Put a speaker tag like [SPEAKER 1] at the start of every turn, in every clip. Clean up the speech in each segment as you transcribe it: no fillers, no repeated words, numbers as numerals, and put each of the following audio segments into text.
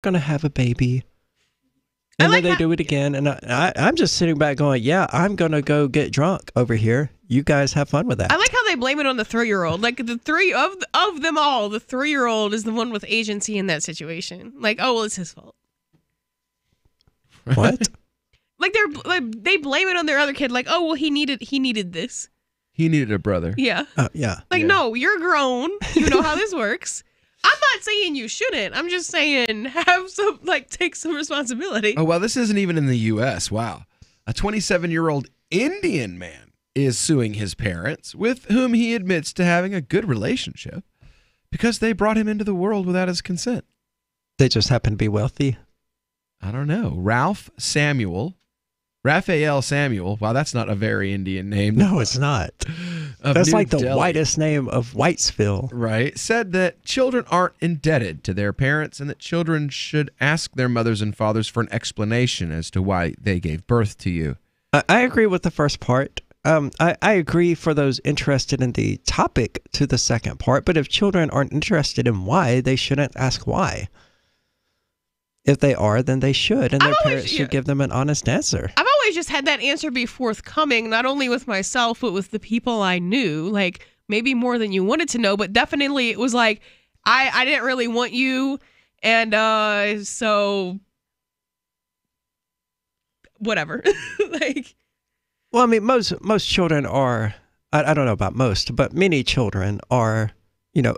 [SPEAKER 1] going to have a baby. And then they do it again. And I'm just sitting back going, yeah, I'm going to go get drunk over here. You guys have fun with that.
[SPEAKER 2] I like how they blame it on the 3-year-old. Like, the three of them all, the 3-year-old is the one with agency in that situation. Like, oh, well, it's his fault.
[SPEAKER 1] What?
[SPEAKER 2] They blame it on their other kid. Like, oh, well, he needed this.
[SPEAKER 3] He needed a brother.
[SPEAKER 2] Yeah.
[SPEAKER 1] Yeah.
[SPEAKER 2] Like, no, you're grown. You know how this works. I'm not saying you shouldn't. I'm just saying take some responsibility.
[SPEAKER 3] Oh, well, this isn't even in the U.S. Wow. A 27-year-old Indian man is suing his parents, with whom he admits to having a good relationship, because they brought him into the world without his consent.
[SPEAKER 1] They just happen to be wealthy?
[SPEAKER 3] I don't know. Raphael Samuel. Wow, that's not a very Indian name.
[SPEAKER 1] No, it's not. That's like the whitest name of Whitesville.
[SPEAKER 3] Right. Said that children aren't indebted to their parents and that children should ask their mothers and fathers for an explanation as to why they gave birth to you.
[SPEAKER 1] I agree with the first part. I agree for those interested in the topic to the second part, but if children aren't interested in why, they shouldn't ask why. If they are, then they should, and their parents should give them an honest answer.
[SPEAKER 2] I've always just had that answer be forthcoming, not only with myself, but with the people I knew. Like, maybe more than you wanted to know, but definitely it was like, I didn't really want you, and so whatever.
[SPEAKER 1] Well, I mean, most children are, I don't know about most, but many children are,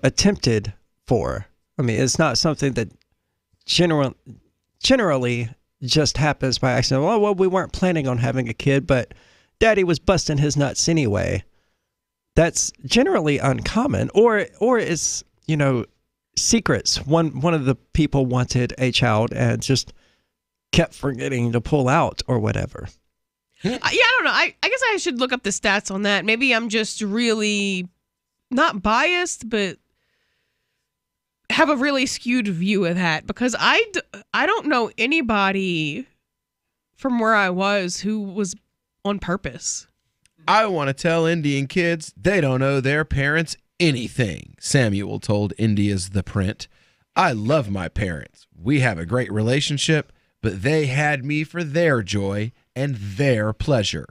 [SPEAKER 1] attempted for. I mean, it's not something that generally just happens by accident. Well, we weren't planning on having a kid, but daddy was busting his nuts anyway. That's generally uncommon. Or it's, secrets. One of the people wanted a child and just kept forgetting to pull out or whatever.
[SPEAKER 2] Yeah, I don't know. I guess I should look up the stats on that. Maybe I'm just really not biased, but have a really skewed view of that, because I don't know anybody from where I was who was on purpose.
[SPEAKER 3] I want to tell Indian kids they don't owe their parents anything, Samuel told India's The Print. I love my parents. We have a great relationship, but they had me for their joy and their pleasure.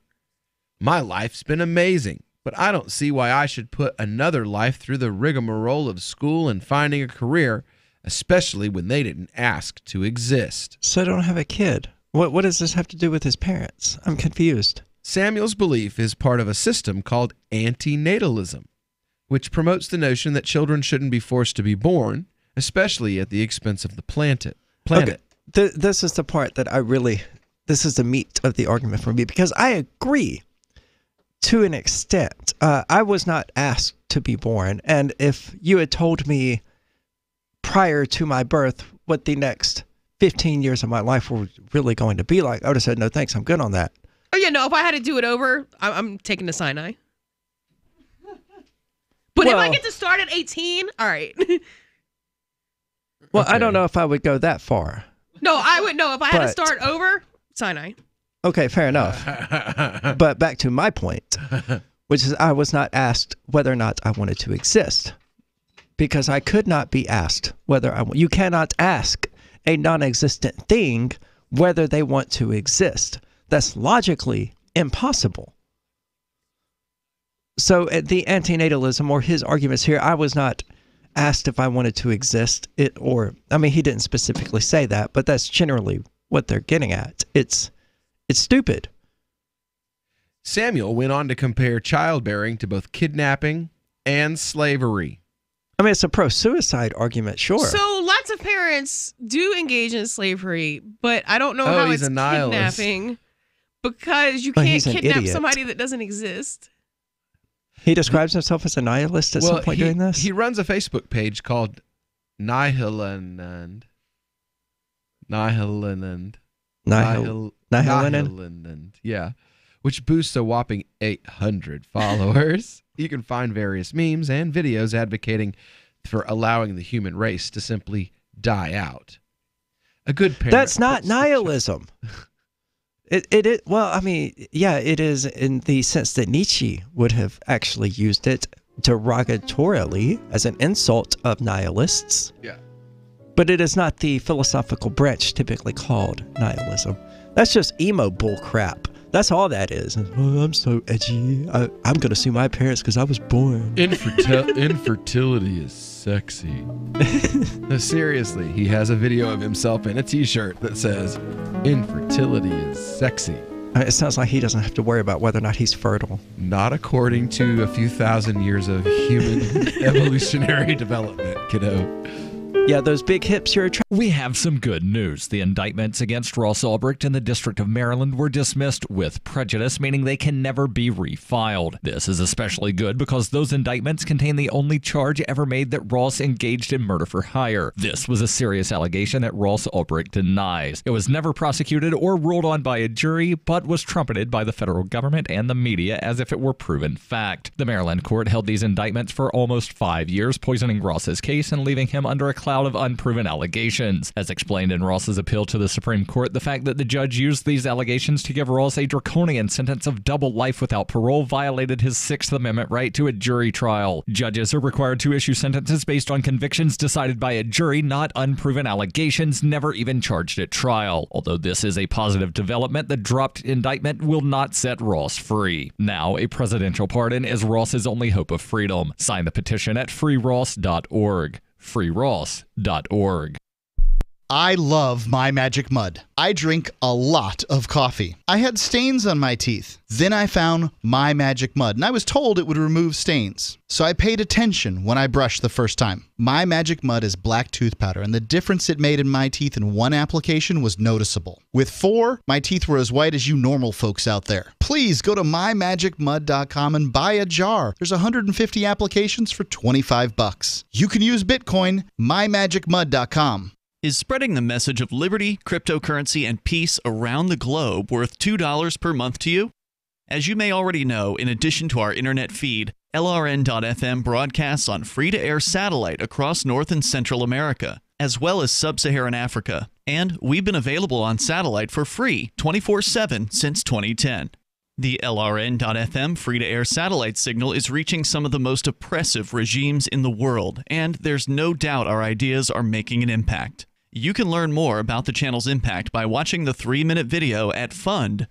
[SPEAKER 3] My life's been amazing, but I don't see why I should put another life through the rigmarole of school and finding a career, especially when they didn't ask to exist.
[SPEAKER 1] So I don't have a kid. What does this have to do with his parents? I'm confused.
[SPEAKER 3] Samuel's belief is part of a system called antinatalism, which promotes the notion that children shouldn't be forced to be born, especially at the expense of the planet.
[SPEAKER 1] Okay. This is the part that this is the meat of the argument for me, because I agree to an extent. I was not asked to be born, and if you had told me prior to my birth what the next 15 years of my life were really going to be like, I would have said, no thanks, I'm good on that.
[SPEAKER 2] Oh yeah, no, if I had to do it over, I'm taking the Sinai. But if I get to start at 18, all right.
[SPEAKER 1] Well, okay. I don't know if I would go that far.
[SPEAKER 2] No, I would know if I had to start over, Sinai.
[SPEAKER 1] Okay, fair enough. But back to my point, which is I was not asked whether or not I wanted to exist, because I could not be asked whether you cannot ask a non-existent thing whether they want to exist. That's logically impossible. So the antinatalism, or his arguments here, I was not asked if I wanted to exist. He didn't specifically say that, but that's generally what they're getting at. It's stupid.
[SPEAKER 3] Samuel went on to compare childbearing to both kidnapping and slavery.
[SPEAKER 1] I mean, it's a pro-suicide argument, sure.
[SPEAKER 2] So lots of parents do engage in slavery, but I don't know how it's kidnapping, because you can't kidnap somebody that doesn't exist.
[SPEAKER 1] He describes himself as a nihilist at some point during this?
[SPEAKER 3] He runs a Facebook page called Nihilanand. Yeah, which boasts a whopping 800 followers. You can find various memes and videos advocating for allowing the human race to simply die out. A good parent.
[SPEAKER 1] That's not nihilism. It is in the sense that Nietzsche would have actually used it derogatorily as an insult of nihilists.
[SPEAKER 3] Yeah.
[SPEAKER 1] But it is not the philosophical branch typically called nihilism. That's just emo bull crap. That's all that is. Oh, I'm so edgy. I'm going to sue my parents because I was born.
[SPEAKER 3] Infertility is sexy. No, seriously, he has a video of himself in a t-shirt that says, infertility is sexy.
[SPEAKER 1] It sounds like he doesn't have to worry about whether or not he's fertile.
[SPEAKER 3] Not according to a few thousand years of human evolutionary development, kiddo.
[SPEAKER 1] Yeah, those big hips you're attracted.
[SPEAKER 4] We have some good news. The indictments against Ross Ulbricht in the District of Maryland were dismissed with prejudice, meaning they can never be refiled. This is especially good because those indictments contain the only charge ever made that Ross engaged in murder for hire. This was a serious allegation that Ross Ulbricht denies. It was never prosecuted or ruled on by a jury, but was trumpeted by the federal government and the media as if it were proven fact. The Maryland court held these indictments for almost 5 years, poisoning Ross's case and leaving him under a cloud of unproven allegations. As explained in Ross's appeal to the Supreme Court, the fact that the judge used these allegations to give Ross a draconian sentence of double life without parole violated his Sixth Amendment right to a jury trial. Judges are required to issue sentences based on convictions decided by a jury, not unproven allegations never even charged at trial. Although this is a positive development, the dropped indictment will not set Ross free. Now, a presidential pardon is Ross's only hope of freedom. Sign the petition at freeross.org. freeross.org.
[SPEAKER 5] I love My Magic Mud. I drink a lot of coffee. I had stains on my teeth. Then I found My Magic Mud, and I was told it would remove stains. So I paid attention when I brushed the first time. My Magic Mud is black tooth powder, and the difference it made in my teeth in one application was noticeable. With 4, my teeth were as white as you normal folks out there. Please go to mymagicmud.com and buy a jar. There's 150 applications for $25. You can use Bitcoin, mymagicmud.com.
[SPEAKER 6] Is spreading the message of liberty, cryptocurrency, and peace around the globe worth $2 per month to you? As you may already know, in addition to our internet feed, LRN.FM broadcasts on free-to-air satellite across North and Central America, as well as Sub-Saharan Africa. And we've been available on satellite for free 24/7 since 2010. The LRN.FM free-to-air satellite signal is reaching some of the most oppressive regimes in the world, and there's no doubt our ideas are making an impact. You can learn more about the channel's impact by watching the 3-minute video at fund.lrn.fm.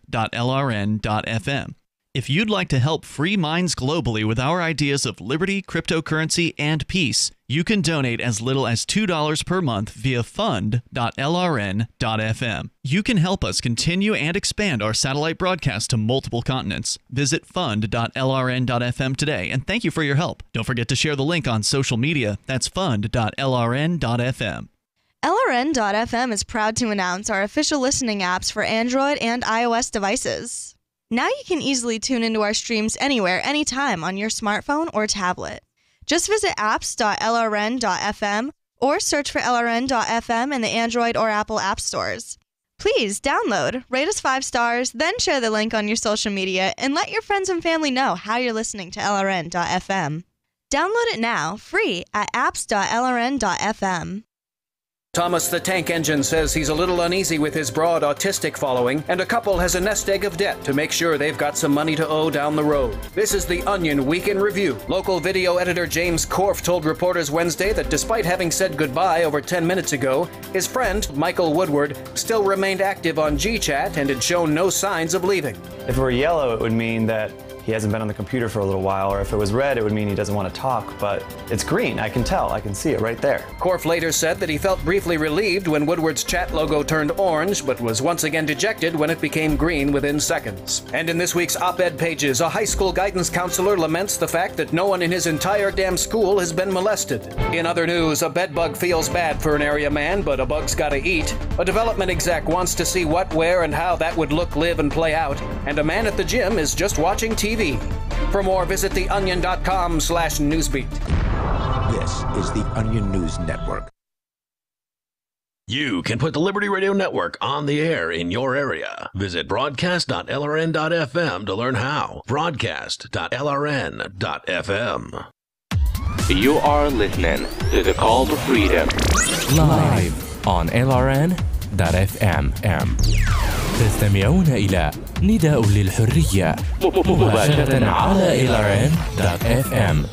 [SPEAKER 6] If you'd like to help free minds globally with our ideas of liberty, cryptocurrency, and peace, you can donate as little as $2 per month via fund.lrn.fm. You can help us continue and expand our satellite broadcast to multiple continents. Visit fund.lrn.fm today, and thank you for your help. Don't forget to share the link on social media. That's fund.lrn.fm.
[SPEAKER 7] LRN.FM is proud to announce our official listening apps for Android and iOS devices. Now you can easily tune into our streams anywhere, anytime on your smartphone or tablet. Just visit apps.lrn.fm or search for LRN.FM in the Android or Apple app stores. Please download, rate us 5 stars, then share the link on your social media and let your friends and family know how you're listening to LRN.FM. Download it now, free at apps.lrn.fm.
[SPEAKER 8] Thomas the Tank Engine says he's a little uneasy with his broad autistic following, and a couple has a nest egg of debt to make sure they've got some money to owe down the road. This is the Onion Week in Review. Local video editor James Korf told reporters Wednesday that despite having said goodbye over 10 minutes ago, his friend, Michael Woodward, still remained active on GChat and had shown no signs of leaving.
[SPEAKER 9] If it were yellow, it would mean that he hasn't been on the computer for a little while, or if it was red, it would mean he doesn't want to talk, but it's green. I can tell. I can see it right there.
[SPEAKER 8] Korf later said that he felt briefly relieved when Woodward's chat logo turned orange, but was once again dejected when it became green within seconds. And in this week's op-ed pages, a high school guidance counselor laments the fact that no one in his entire damn school has been molested. In other news, a bedbug feels bad for an area man, but a bug's gotta eat. A development exec wants to see what, where, and how that would look, live, and play out, and a man at the gym is just watching TV. For more, visit theonion.com/newsbeat.
[SPEAKER 10] This is the Onion News Network.
[SPEAKER 11] You can put the Liberty Radio Network on the air in your area. Visit broadcast.lrn.fm to learn how. Broadcast.lrn.fm.
[SPEAKER 12] You are listening to the Call to Freedom.
[SPEAKER 13] Live on LRN.fm. تستمعون إلى نداء للحرية مباشرة على LRN.fm.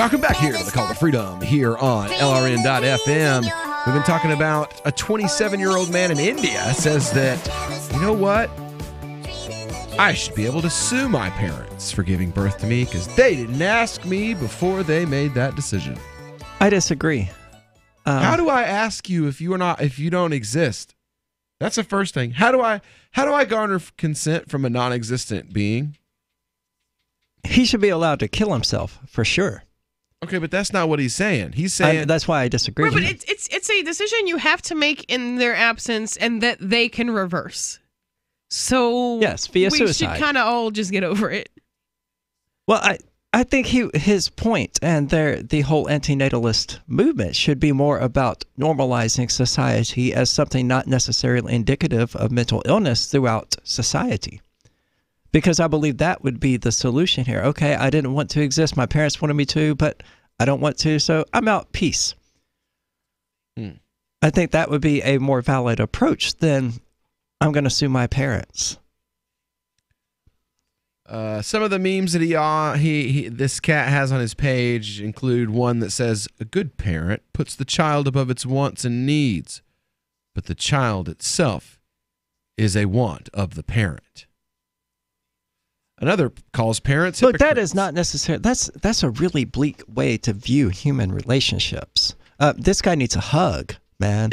[SPEAKER 3] Welcome back here to the Call to Freedom here on LRN.FM. We've been talking about a 27-year-old man in India says that, you know what? I should be able to sue my parents for giving birth to me because they didn't ask me before they made that decision.
[SPEAKER 1] I disagree.
[SPEAKER 3] How do I ask you if you don't exist? That's the first thing. How do I garner consent from a non-existent being?
[SPEAKER 1] He should be allowed to kill himself for sure.
[SPEAKER 3] Okay, but that's not what he's saying. He's saying
[SPEAKER 1] that's why I disagree.
[SPEAKER 2] Right, but it's a decision you have to make in their absence, and that they can reverse. So
[SPEAKER 1] yes, via
[SPEAKER 2] we
[SPEAKER 1] suicide.
[SPEAKER 2] should kind of all just get over it.
[SPEAKER 1] Well, I think his point and the whole antinatalist movement should be more about normalizing society as something not necessarily indicative of mental illness throughout society. Because I believe that would be the solution here. Okay, I didn't want to exist. My parents wanted me to, but I don't want to, so I'm out. Peace. I think that would be a more valid approach than I'm going to sue my parents.
[SPEAKER 3] Some of the memes that this cat has on his page include one that says, "A good parent puts the child above its wants and needs, but the child itself is a want of the parent." Another calls parents hypocrites.
[SPEAKER 1] Look, that is not necessary. That's a really bleak way to view human relationships. This guy needs a hug, man.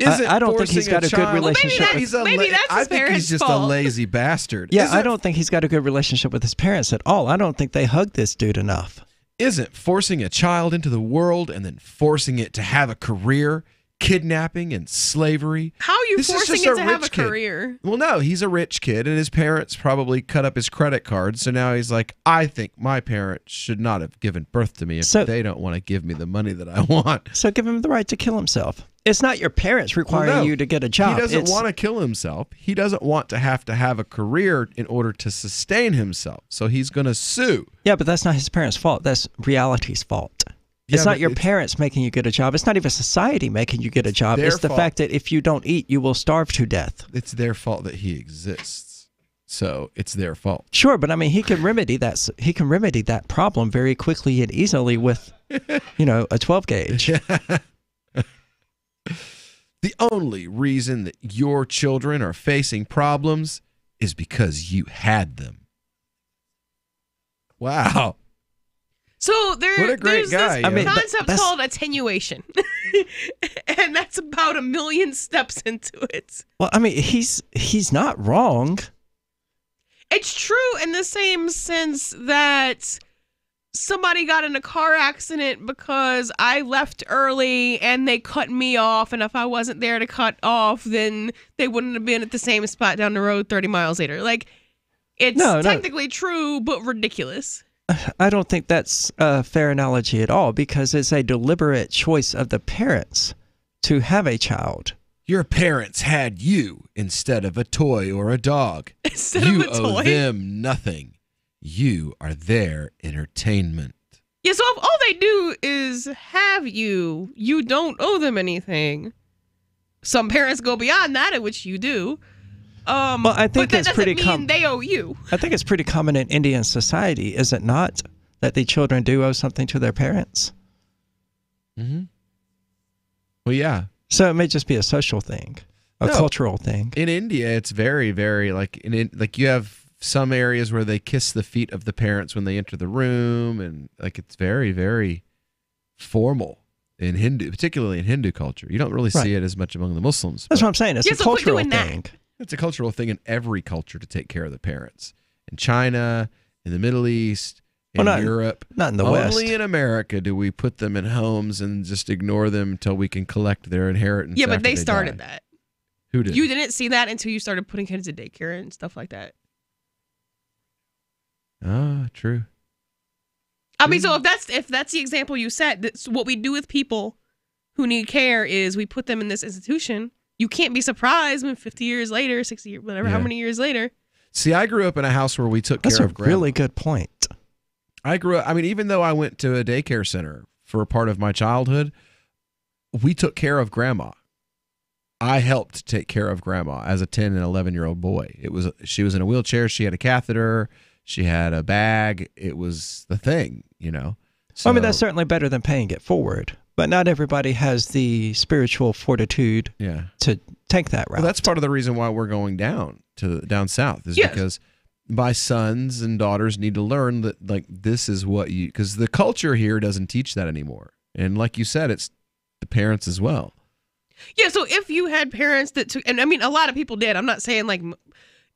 [SPEAKER 1] I don't think he's got a good relationship.
[SPEAKER 2] Maybe that's his parents' fault.
[SPEAKER 3] I think he's just a lazy bastard.
[SPEAKER 1] Yeah, I don't think he's got a good relationship with his parents at all. I don't think they hug this dude enough.
[SPEAKER 3] Isn't forcing a child into the world and then forcing it to have a career kidnapping and slavery?
[SPEAKER 2] How are you forcing it to have a career?
[SPEAKER 3] Well, no, he's a rich kid, and his parents probably cut up his credit card, so now he's like, I think my parents should not have given birth to me if they don't want to give me the money that I want.
[SPEAKER 1] So give him the right to kill himself. It's not your parents requiring you to get a job.
[SPEAKER 3] He doesn't want to kill himself. He doesn't want to have a career in order to sustain himself. So he's going to sue.
[SPEAKER 1] Yeah, but that's not his parents' fault. That's reality's fault. It's not your parents making you get a job. It's not even society making you get a job. It's the fact that if you don't eat, you will starve to death.
[SPEAKER 3] It's their fault that he exists. So it's their fault.
[SPEAKER 1] Sure, but I mean, he can remedy that. He can remedy that problem very quickly and easily with, a 12 gauge.
[SPEAKER 3] The only reason that your children are facing problems is because you had them. Wow.
[SPEAKER 2] So there's this concept
[SPEAKER 1] that's
[SPEAKER 2] called attenuation. And that's about 1 million steps into it.
[SPEAKER 1] Well, I mean, he's not wrong.
[SPEAKER 2] It's true in the same sense that somebody got in a car accident because I left early and they cut me off, and if I wasn't there to cut off, then they wouldn't have been at the same spot down the road 30 miles later. Like, it's technically true, but ridiculous.
[SPEAKER 1] I don't think that's a fair analogy at all, because it's a deliberate choice of the parents to have a child.
[SPEAKER 3] Your parents had you instead of a toy or a dog.
[SPEAKER 2] You
[SPEAKER 3] owe them nothing. You are their entertainment.
[SPEAKER 2] Yeah, so if all they do is have you, you don't owe them anything. Some parents go beyond that, at which you do.
[SPEAKER 1] Well, I think
[SPEAKER 2] but that doesn't mean they owe you.
[SPEAKER 1] I think it's pretty common in Indian society, is it not, that the children do owe something to their parents?
[SPEAKER 3] Mm-hmm. Well, yeah.
[SPEAKER 1] So it may just be a social thing, a cultural thing.
[SPEAKER 3] In India, it's very, very like you have some areas where they kiss the feet of the parents when they enter the room, and like it's very, very formal in Hindu, particularly in Hindu culture. You don't really see it as much among the Muslims.
[SPEAKER 1] That's what I'm saying. It's a cultural thing.
[SPEAKER 3] It's a cultural thing in every culture to take care of the parents. In China, in the Middle East, in Europe.
[SPEAKER 1] Not in the West.
[SPEAKER 3] Only in America do we put them in homes and just ignore them until we can collect their inheritance.
[SPEAKER 2] Yeah, but they started that.
[SPEAKER 3] Who did?
[SPEAKER 2] You didn't see that until you started putting kids in daycare and stuff like that.
[SPEAKER 3] Ah, true.
[SPEAKER 2] I mean, so if that's the example you set, that's what we do with people who need care is we put them in this institution. You can't be surprised when 50 years later, 60 years, whatever, how many years later.
[SPEAKER 3] See, I grew up in a house where we took care of grandma.
[SPEAKER 1] That's a really good point.
[SPEAKER 3] I grew up, even though I went to a daycare center for a part of my childhood, we took care of grandma. I helped take care of grandma as a 10 and 11-year-old boy. She was in a wheelchair. She had a catheter. She had a bag. It was the thing,
[SPEAKER 1] I mean, that's certainly better than paying it forward. But not everybody has the spiritual fortitude to take that route.
[SPEAKER 3] Well, that's part of the reason why we're going down south is because my sons and daughters need to learn that, like, this is what you, because the culture here doesn't teach that anymore. And like you said, it's the parents as well.
[SPEAKER 2] Yeah, so if you had parents that took, and I mean, a lot of people did. I'm not saying like,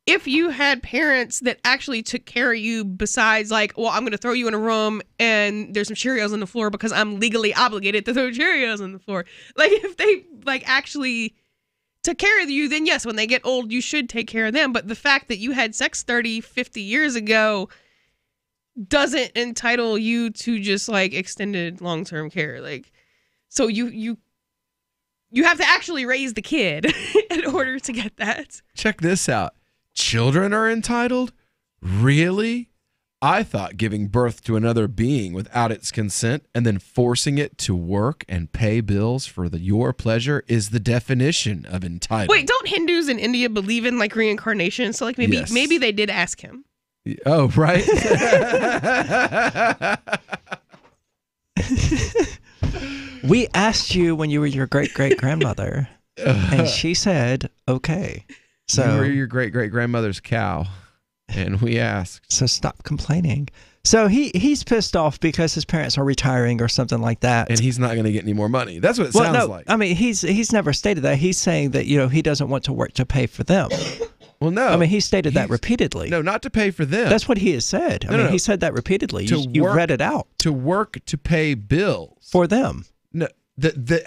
[SPEAKER 2] if you had parents that actually took care of you besides like, well, I'm going to throw you in a room and there's some Cheerios on the floor because I'm legally obligated to throw Cheerios on the floor. Like, if they like actually took care of you, then yes, when they get old, you should take care of them. But the fact that you had sex 30, 50 years ago doesn't entitle you to just like extended long-term care. Like, so you have to actually raise the kid in order to get that.
[SPEAKER 3] Check this out. Children are entitled? Really? I thought giving birth to another being without its consent and then forcing it to work and pay bills for your pleasure is the definition of entitled.
[SPEAKER 2] Wait, don't Hindus in India believe in like reincarnation? So like maybe they did ask him.
[SPEAKER 3] Oh, right.
[SPEAKER 1] We asked you when you were your great-great-grandmother, and she said, okay. So
[SPEAKER 3] you were your great-great-grandmother's cow, and we asked.
[SPEAKER 1] So stop complaining. So he's pissed off because his parents are retiring or something like that.
[SPEAKER 3] And he's not going to get any more money. That's what it sounds like.
[SPEAKER 1] I mean, he's never stated that. He's saying that, he doesn't want to work to pay for them.
[SPEAKER 3] Well, no.
[SPEAKER 1] I mean, he stated that repeatedly.
[SPEAKER 3] No, not to pay for them.
[SPEAKER 1] That's what he has said. I mean, he said that repeatedly. You read it out.
[SPEAKER 3] To work to pay bills.
[SPEAKER 1] For them.
[SPEAKER 3] No,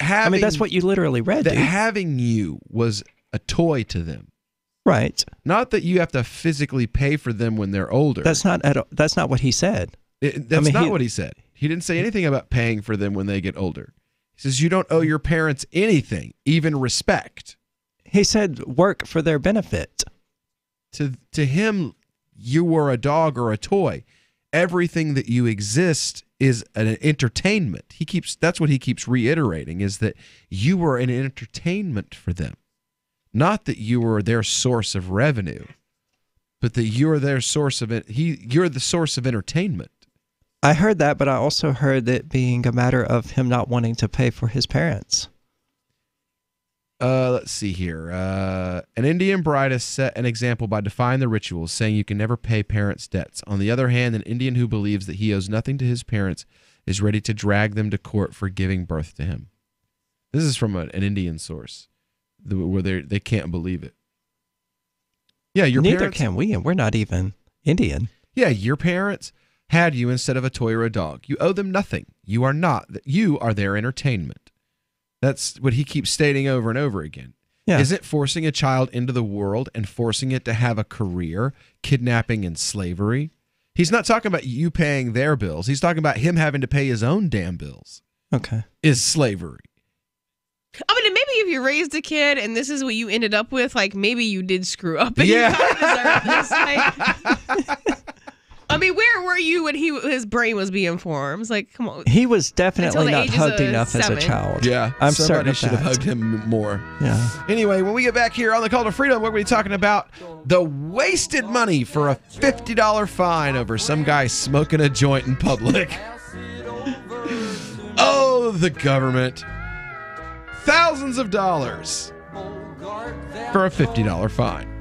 [SPEAKER 1] I mean, that's what you literally read,
[SPEAKER 3] that
[SPEAKER 1] dude.
[SPEAKER 3] having you was a toy to them.
[SPEAKER 1] Right.
[SPEAKER 3] Not that you have to physically pay for them when they're older.
[SPEAKER 1] That's not what he said.
[SPEAKER 3] That's not what he said. He didn't say anything about paying for them when they get older. He says you don't owe your parents anything, even respect.
[SPEAKER 1] He said work for their benefit.
[SPEAKER 3] To him, you were a dog or a toy. Everything that you exist is an entertainment. That's what he keeps reiterating, is that you were an entertainment for them. Not that you were their source of revenue, but that you're their source of you're the source of entertainment.
[SPEAKER 1] I heard that, but I also heard it being a matter of him not wanting to pay for his parents.
[SPEAKER 3] Let's see here. An Indian bride has set an example by defying the rituals, saying you can never pay parents' debts. On the other hand, an Indian who believes that he owes nothing to his parents is ready to drag them to court for giving birth to him. This is from an Indian source, where they can't believe it. Yeah,
[SPEAKER 1] Neither can we, and we're not even Indian.
[SPEAKER 3] Yeah, your parents had you instead of a toy or a dog. You owe them nothing. You are their entertainment. That's what he keeps stating over and over again. Yeah. Isn't forcing a child into the world and forcing it to have a career kidnapping and slavery? He's not talking about you paying their bills. He's talking about him having to pay his own damn bills.
[SPEAKER 1] Okay.
[SPEAKER 3] Is slavery.
[SPEAKER 2] I mean, maybe if you raised a kid and this is what you ended up with, like maybe you did screw up and you kind of deserve this. Like, I mean, where were you when his brain was being formed? Like, come on.
[SPEAKER 1] He was definitely not hugged enough 7. As a child.
[SPEAKER 3] Yeah,
[SPEAKER 1] I'm certain
[SPEAKER 3] should have hugged him more.
[SPEAKER 1] Yeah.
[SPEAKER 3] Anyway, when we get back here on the Call to Freedom, we're going to be talking about the wasted money for a $50 fine over some guy smoking a joint in public. Oh, the government. Thousands of dollars for a $50 fine.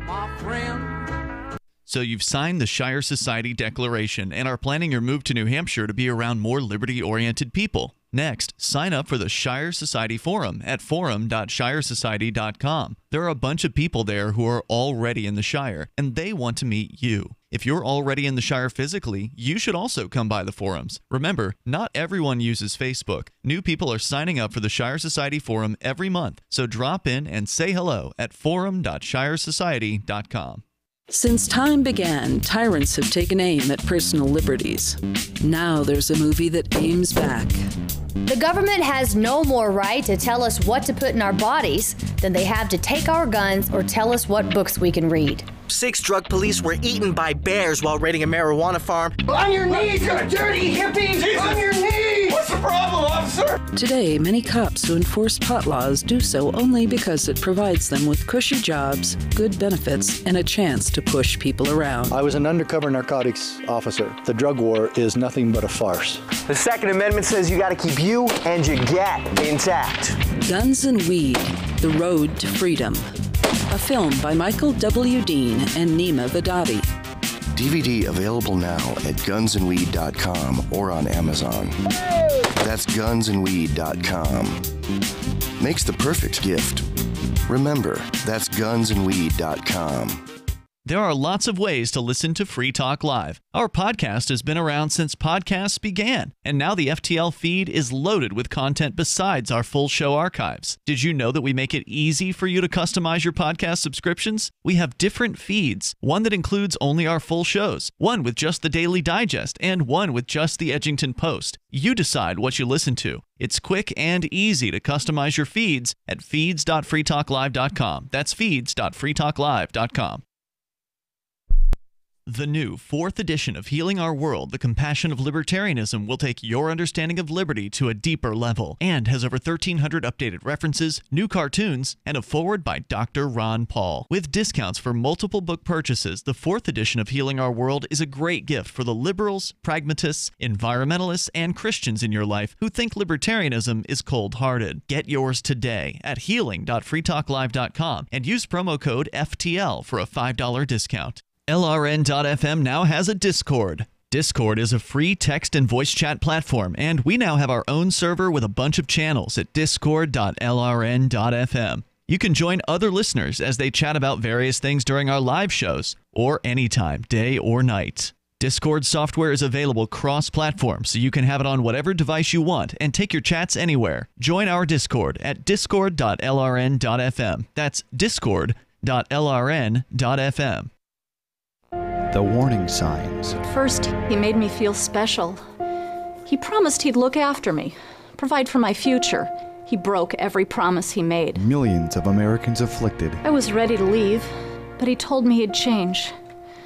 [SPEAKER 6] So you've signed the Shire Society Declaration and are planning your move to New Hampshire to be around more liberty-oriented people. Next, sign up for the Shire Society Forum at forum.shiresociety.com. There are a bunch of people there who are already in the Shire, and they want to meet you. If you're already in the Shire physically, you should also come by the forums. Remember, not everyone uses Facebook. New people are signing up for the Shire Society Forum every month, so drop in and say hello at forum.shiresociety.com.
[SPEAKER 14] Since time began, tyrants have taken aim at personal liberties. Now there's a movie that aims back.
[SPEAKER 15] The government has no more right to tell us what to put in our bodies than they have to take our guns or tell us what books we can read.
[SPEAKER 16] 6 drug police were eaten by bears while raiding a marijuana farm.
[SPEAKER 17] On your knees, you dirty hippies! Jesus. On your knees! What's the problem, officer?
[SPEAKER 14] Today, many cops who enforce pot laws do so only because it provides them with cushy jobs, good benefits, and a chance to push people around.
[SPEAKER 18] I was an undercover narcotics officer. The drug war is nothing but a farce.
[SPEAKER 16] The Second Amendment says you got to keep you and your gat intact.
[SPEAKER 14] Guns and Weed, The Road to Freedom. A film by Michael W. Dean and Nima Vadadi.
[SPEAKER 19] DVD available now at gunsandweed.com or on Amazon. That's gunsandweed.com. Makes the perfect gift. Remember, that's gunsandweed.com.
[SPEAKER 6] There are lots of ways to listen to Free Talk Live. Our podcast has been around since podcasts began, and now the FTL feed is loaded with content besides our full show archives. Did you know that we make it easy for you to customize your podcast subscriptions? We have different feeds, one that includes only our full shows, one with just the Daily Digest, and one with just the Edgington Post. You decide what you listen to. It's quick and easy to customize your feeds at feeds.freetalklive.com. That's feeds.freetalklive.com. The new 4th edition of Healing Our World, The Compassion of Libertarianism, will take your understanding of liberty to a deeper level and has over 1,300 updated references, new cartoons, and a foreword by Dr. Ron Paul. With discounts for multiple book purchases, the 4th edition of Healing Our World is a great gift for the liberals, pragmatists, environmentalists, and Christians in your life who think libertarianism is cold-hearted. Get yours today at healing.freetalklive.com and use promo code FTL for a $5 discount. LRN.FM now has a Discord. Discord is a free text and voice chat platform, and we now have our own server with a bunch of channels at discord.lrn.fm. You can join other listeners as they chat about various things during our live shows, or anytime, day or night. Discord software is available cross-platform, so you can have it on whatever device you want and take your chats anywhere. Join our Discord at discord.lrn.fm. That's discord.lrn.fm.
[SPEAKER 20] The warning signs.
[SPEAKER 21] At first, he made me feel special. He promised he'd look after me, provide for my future. He broke every promise he made.
[SPEAKER 20] Millions of Americans afflicted.
[SPEAKER 21] I was ready to leave, but he told me he'd change.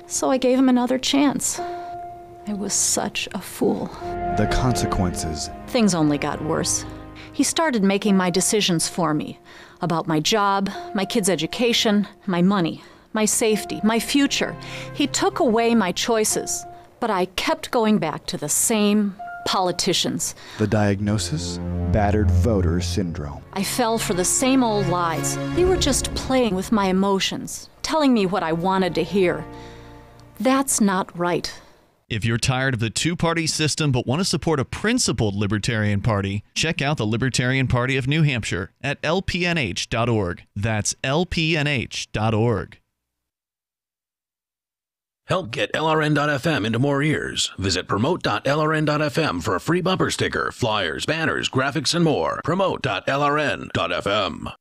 [SPEAKER 21] So I gave him another chance. I was such a fool.
[SPEAKER 20] The consequences.
[SPEAKER 21] Things only got worse. He started making my decisions for me. About my job, my kids' education, my money, my safety, my future. He took away my choices, but I kept going back to the same politicians.
[SPEAKER 20] The diagnosis? Battered voter syndrome.
[SPEAKER 21] I fell for the same old lies. They were just playing with my emotions, telling me what I wanted to hear. That's not right.
[SPEAKER 6] If you're tired of the two-party system but want to support a principled Libertarian Party, check out the Libertarian Party of New Hampshire at lpnh.org. That's lpnh.org.
[SPEAKER 11] Help get LRN.FM into more ears. Visit promote.lrn.fm for a free bumper sticker, flyers, banners, graphics, and more. Promote.lrn.fm.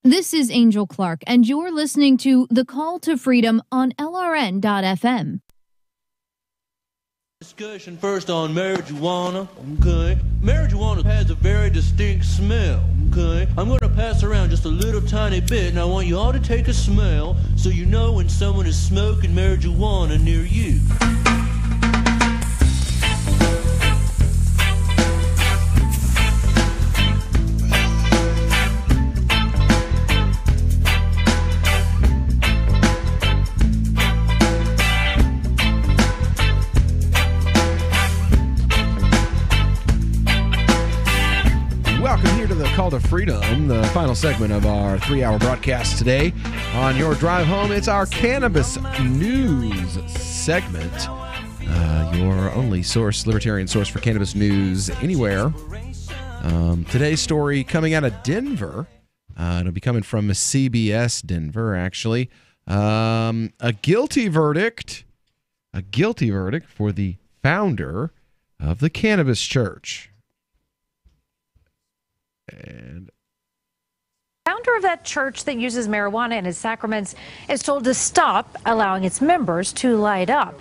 [SPEAKER 22] This is Angel Clark, and you're listening to The Call to Freedom on LRN.fm.
[SPEAKER 23] Discussion first on marijuana, okay? Marijuana has a very distinct smell, okay? I'm going to pass around just a little tiny bit, and I want you all to take a smell so you know when someone is smoking marijuana near you.
[SPEAKER 3] Welcome here to the Call to Freedom, the final segment of our 3-hour broadcast today. On your drive home, it's our cannabis news segment. Your only source, libertarian source for cannabis news anywhere. Today's story coming out of Denver. It'll be coming from CBS Denver, actually. A guilty verdict for the founder of the Cannabis Church. And
[SPEAKER 24] founder of that church that uses marijuana in its sacraments is told to stop allowing its members to light up.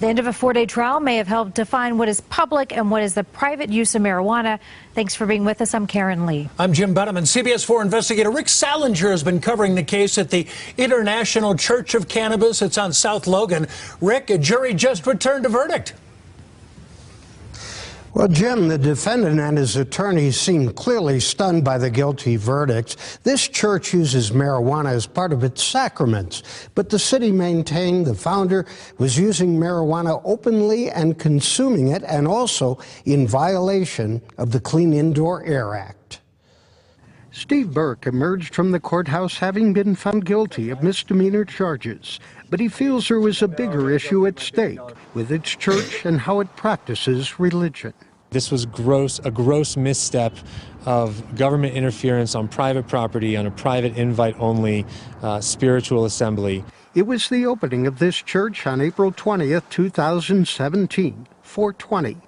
[SPEAKER 24] The end of a 4-day trial may have helped define what is public and what is the private use of marijuana. Thanks for being with us. I'm Karen Lee.
[SPEAKER 4] I'm Jim Benneman. CBS 4 investigator Rick Salinger has been covering the case at the International Church of Cannabis. It's on South Logan. Rick, a jury just returned a verdict.
[SPEAKER 5] Well, Jim, the defendant and his attorneys seemed clearly stunned by the guilty verdict. This church uses marijuana as part of its sacraments, but the city maintained the founder was using marijuana openly and consuming it, and also in violation of the Clean Indoor Air Act. Steve Burke emerged from the courthouse having been found guilty of misdemeanor charges, but he feels there was a bigger issue at stake with its church and how it practices religion.
[SPEAKER 7] This was a gross misstep of government interference on private property, on a private invite-only spiritual assembly.
[SPEAKER 5] It was the opening of this church on April 20th, 2017, 420.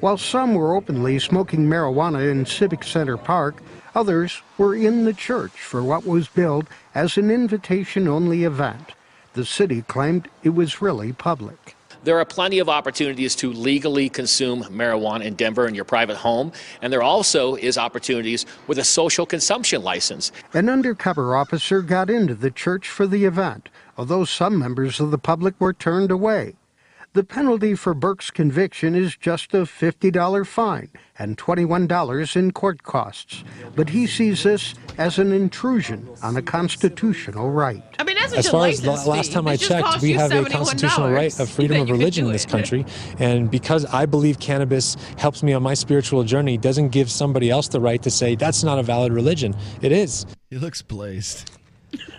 [SPEAKER 5] While some were openly smoking marijuana in Civic Center Park, others were in the church for what was billed as an invitation-only event. The city claimed it was really public.
[SPEAKER 9] There are plenty of opportunities to legally consume marijuana in Denver in your private home, and there also is opportunities with a social consumption license.
[SPEAKER 5] An undercover officer got into the church for the event, although some members of the public were turned away. The penalty for Burke's conviction is just a $50 fine and $21 in court costs. But he sees this as an intrusion on a constitutional right.
[SPEAKER 2] I mean,
[SPEAKER 7] as far as the last time I checked, we have a constitutional right of freedom of religion in this country. And because I believe cannabis helps me on my spiritual journey, doesn't give somebody else the right to say that's not a valid religion. It is.
[SPEAKER 3] He looks blazed.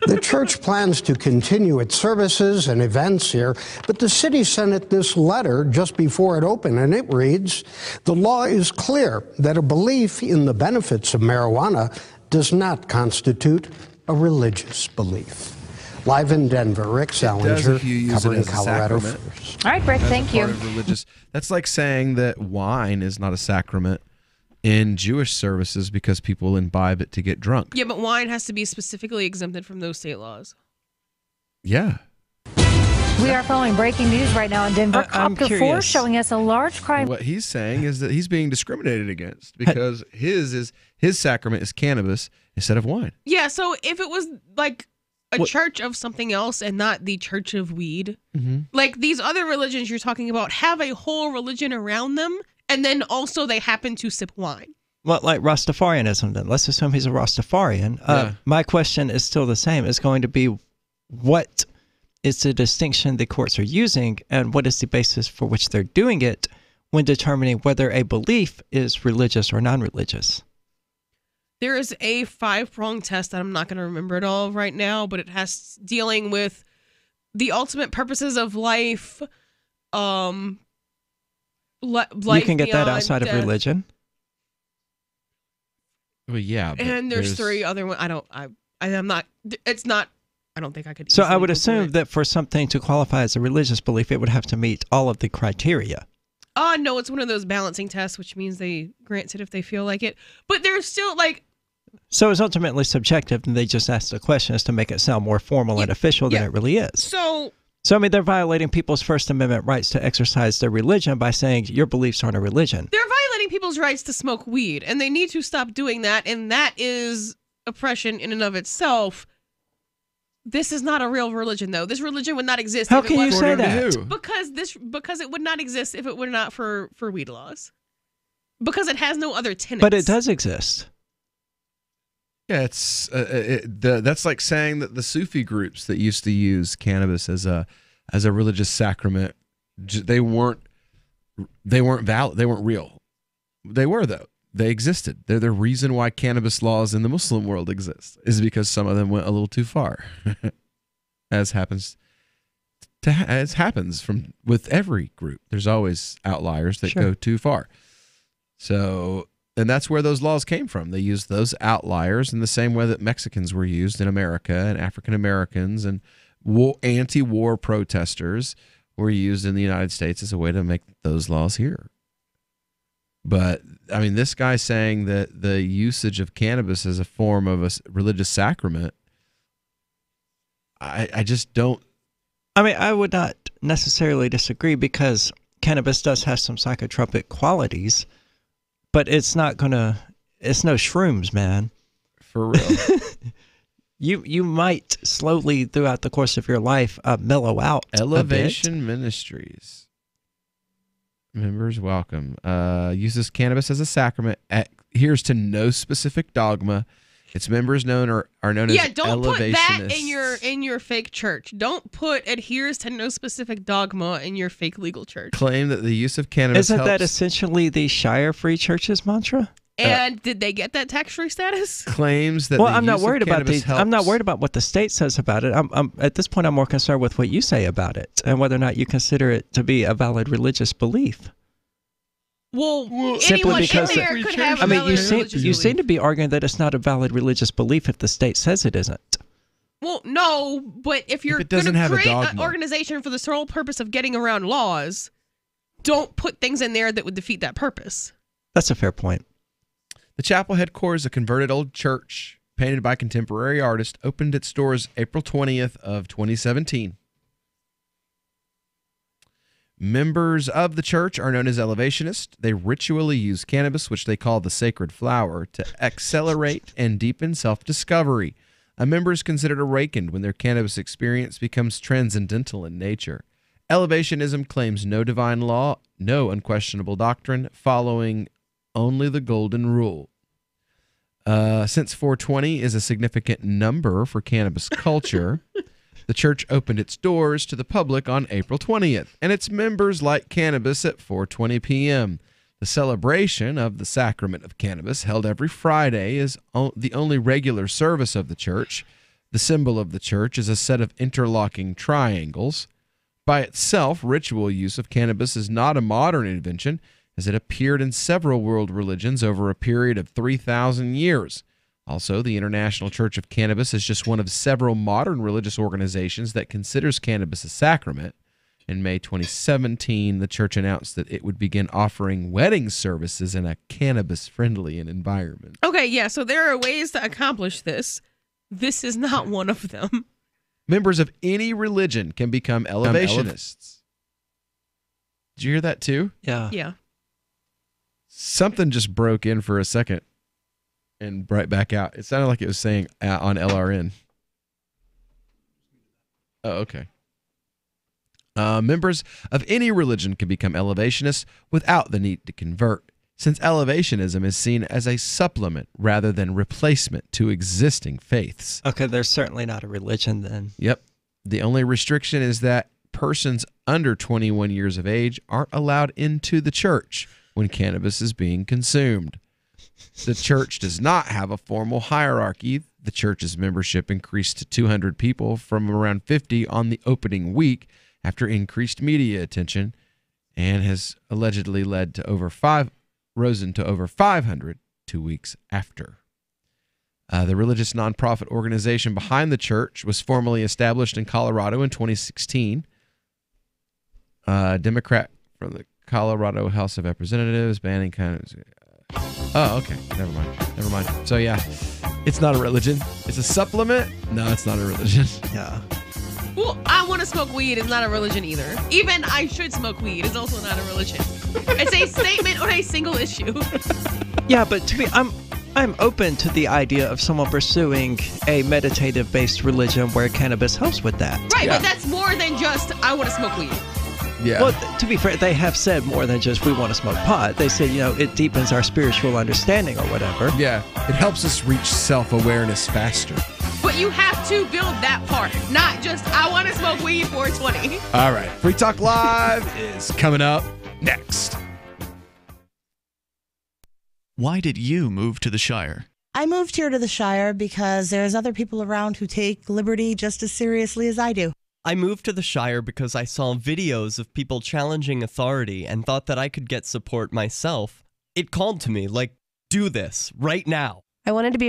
[SPEAKER 5] The church plans to continue its services and events here, but the city sent it this letter just before it opened, and it reads, "The law is clear that a belief in the benefits of marijuana does not constitute a religious belief." Live in Denver, Rick Salinger, covering Colorado First.
[SPEAKER 24] All right, Rick, thank you.
[SPEAKER 3] That's like saying that wine is not a sacrament in Jewish services because people imbibe it to get drunk.
[SPEAKER 2] Yeah, but wine has to be specifically exempted from those state laws.
[SPEAKER 3] Yeah.
[SPEAKER 24] We are following breaking news right now in Denver. Copter 4 showing us a large crime.
[SPEAKER 3] What he's saying is that he's being discriminated against because his sacrament is cannabis instead of wine.
[SPEAKER 2] Yeah, so if it was like a church of something else and not the church of weed, like these other religions you're talking about have a whole religion around them, and then also they happen to sip wine.
[SPEAKER 1] Well, like Rastafarianism then. Let's assume he's a Rastafarian. My question is still the same. It's going to be, what is the distinction the courts are using, and what is the basis for which they're doing it when determining whether a belief is religious or non-religious?
[SPEAKER 2] There is a 5-pronged test that I'm not going to remember it all right now, but it has dealing with the ultimate purposes of life, life
[SPEAKER 1] you can get that
[SPEAKER 2] beyond
[SPEAKER 1] outside
[SPEAKER 2] death.
[SPEAKER 1] of religion.
[SPEAKER 3] Well, yeah.
[SPEAKER 2] And there's 3 other ones. I'm not, it's not, I don't think I could.
[SPEAKER 1] So I would assume that for something to qualify as a religious belief, it would have to meet all of the criteria.
[SPEAKER 2] No, it's one of those balancing tests, which means they grant it if they feel like it. But there's still like.
[SPEAKER 1] So it's ultimately subjective, and they just asked the question as to make it sound more formal and official than it really is.
[SPEAKER 2] So
[SPEAKER 1] I mean, they're violating people's First Amendment rights to exercise their religion by saying your beliefs aren't a religion.
[SPEAKER 2] They're violating people's rights to smoke weed, and they need to stop doing that, and that is oppression in and of itself. This is not a real religion, though. This religion would not exist.
[SPEAKER 1] How can you say that?
[SPEAKER 2] Because it would not exist if it were not for weed laws. Because it has no other tenets.
[SPEAKER 1] But it does exist.
[SPEAKER 3] Yeah, it's that's like saying that the Sufi groups that used to use cannabis as a religious sacrament, they weren't valid. They weren't real. They were, though. They existed. They're the reason why cannabis laws in the Muslim world exist, is because some of them went a little too far, as happens with every group. There's always outliers that go too far. So, and that's where those laws came from. They used those outliers in the same way that Mexicans were used in America, and African Americans and anti-war protesters were used in the United States as a way to make those laws here. But, I mean, this guy saying that the usage of cannabis as a form of a religious sacrament, I just don't.
[SPEAKER 1] I mean, I would not necessarily disagree because cannabis does have some psychotropic qualities, but it's no shrooms, man.
[SPEAKER 3] For real.
[SPEAKER 1] You might slowly throughout the course of your life mellow out.
[SPEAKER 3] Elevation Ministries. Members welcome. Uses cannabis as a sacrament. Adheres to no specific dogma. Its members are known as
[SPEAKER 2] don't put that
[SPEAKER 3] elevationists.
[SPEAKER 2] in your fake church. Don't put adheres to no specific dogma in your fake legal church.
[SPEAKER 3] Claim that the use of cannabis
[SPEAKER 1] Isn't that essentially the Shire Free Church's mantra?
[SPEAKER 2] And did they get that tax-free status?
[SPEAKER 3] Claims that
[SPEAKER 1] I'm not worried about I'm not worried about what the state says about it. I'm at this point I'm more concerned with what you say about it and whether or not you consider it to be a valid religious belief.
[SPEAKER 2] Well,
[SPEAKER 1] simply
[SPEAKER 2] anyone
[SPEAKER 1] because
[SPEAKER 2] in there could have a valid religious
[SPEAKER 1] you seem to be arguing that it's not a valid religious belief if the state says it isn't.
[SPEAKER 2] Well, no, but if you're going to create an organization for the sole purpose of getting around laws, don't put things in there that would defeat that purpose.
[SPEAKER 1] That's a fair point.
[SPEAKER 3] The chapel headquarters, a converted old church painted by contemporary artists, opened its doors April 20th of 2017. Members of the church are known as elevationists. They ritually use cannabis, which they call the sacred flower, to accelerate and deepen self-discovery. A member is considered awakened when their cannabis experience becomes transcendental in nature. Elevationism claims no divine law, no unquestionable doctrine, following only the golden rule. Since 420 is a significant number for cannabis culture, the church opened its doors to the public on April 20th, and its members like cannabis at 4:20 p.m. The celebration of the sacrament of cannabis, held every Friday, is the only regular service of the church. The symbol of the church is a set of interlocking triangles. By itself, ritual use of cannabis is not a modern invention, as it appeared in several world religions over a period of 3,000 years. Also, the International Church of Cannabis is just one of several modern religious organizations that considers cannabis a sacrament. In May 2017, the church announced that it would begin offering wedding services in a cannabis-friendly environment.
[SPEAKER 2] Okay, yeah, so there are ways to accomplish this. This is not one of them.
[SPEAKER 3] Members of any religion can become elevationists. Did you hear that too?
[SPEAKER 1] Yeah.
[SPEAKER 2] Yeah.
[SPEAKER 3] Something just broke in for a second and right back out. It sounded like it was saying on LRN. Oh, okay. Members of any religion can become elevationists without the need to convert, since elevationism is seen as a supplement rather than replacement to existing faiths.
[SPEAKER 1] Okay, there's certainly not a religion then.
[SPEAKER 3] Yep. The only restriction is that persons under 21 years of age aren't allowed into the church when cannabis is being consumed. The church does not have a formal hierarchy. The church's membership increased to 200 people from around 50 on the opening week after increased media attention, and has allegedly led to risen to over 500 2 weeks after. The religious nonprofit organization behind the church was formally established in Colorado in 2016. Democrat from the Colorado House of Representatives banning cannabis. Oh, okay. Never mind. So yeah, it's not a religion. It's a supplement. No, it's not a religion.
[SPEAKER 1] Yeah.
[SPEAKER 2] Well, I want to smoke weed is not a religion either. Even I should smoke weed is also not a religion. It's a statement on a single issue.
[SPEAKER 1] Yeah, but to me, I'm open to the idea of someone pursuing a meditative-based religion where cannabis helps with that.
[SPEAKER 2] Right, yeah. But that's more than just I want to smoke weed.
[SPEAKER 3] Yeah.
[SPEAKER 1] Well, to be fair, they have said more than just we want to smoke pot. They said, it deepens our spiritual understanding or whatever.
[SPEAKER 3] Yeah, it helps us reach self-awareness faster.
[SPEAKER 2] But you have to build that part, not just, I want to smoke weed 420.
[SPEAKER 3] All right. Free Talk Live is coming up next.
[SPEAKER 6] Why did you move to the Shire?
[SPEAKER 8] I moved here to the Shire because there's other people around who take liberty just as seriously as I do.
[SPEAKER 10] I moved to the Shire because I saw videos of people challenging authority and thought that I could get support myself. It called to me like, do this right now.
[SPEAKER 12] I wanted to be